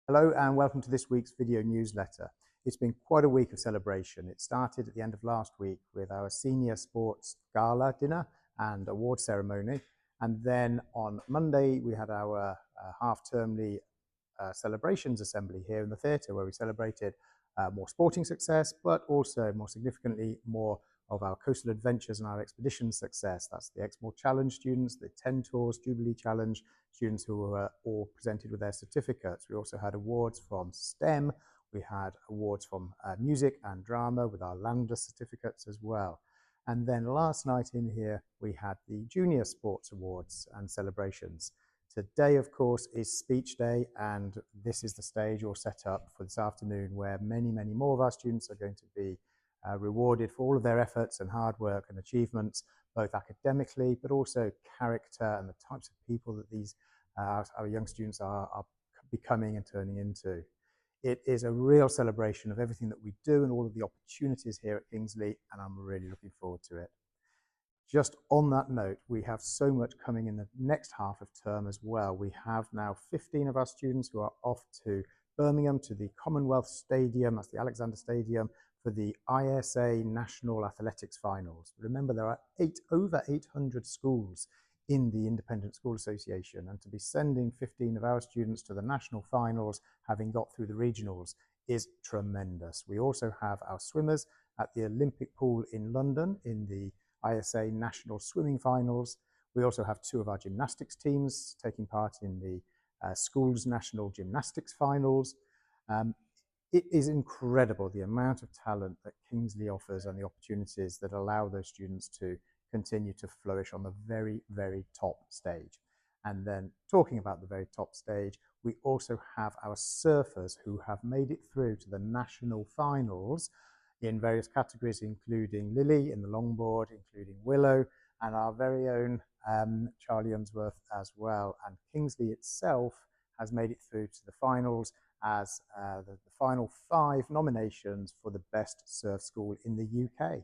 Hello and welcome to this week's video newsletter. It's been quite a week of celebration. It started at the end of last week with our Senior Sports Gala dinner and award ceremony. And then on Monday, we had our half-termly celebrations assembly here in the theatre where we celebrated more sporting success, but also more significantly, more of our coastal adventures and our expedition success. That's the Exmoor Challenge students, the 10 Tours Jubilee Challenge students who were all presented with their certificates. We also had awards from STEM. We had awards from music and drama with our LAMDA certificates as well. And then last night in here, we had the Junior Sports Awards and celebrations. Today, of course, is speech day, and this is the stage all set up for this afternoon where many, many more of our students are going to be rewarded for all of their efforts and hard work and achievements, both academically, but also character and the types of people that these our young students are becoming and turning into. It is a real celebration of everything that we do and all of the opportunities here at Kingsley, and I'm really looking forward to it. Just on that note, we have so much coming in the next half of term as well. We have now 15 of our students who are off to Birmingham, to the Commonwealth Stadium, that's the Alexander Stadium, for the ISA National Athletics Finals. Remember, there are over 800 schools in the Independent School Association, and to be sending 15 of our students to the national finals, having got through the regionals, is tremendous. We also have our swimmers at the Olympic pool in London in the ISA National Swimming Finals. We also have two of our gymnastics teams taking part in the Schools National Gymnastics Finals. It is incredible the amount of talent that Kingsley offers and the opportunities that allow those students to continue to flourish on the very, very top stage. And then talking about the very top stage, we also have our surfers who have made it through to the national finals in various categories, including Lily in the longboard, including Willow, and our very own Charlie Unsworth as well. And Kingsley itself has made it through to the finals as the final 5 nominations for the best surf school in the UK.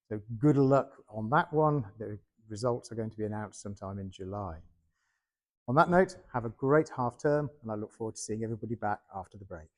So good luck on that one. The results are going to be announced sometime in July. On that note, have a great half term, and I look forward to seeing everybody back after the break.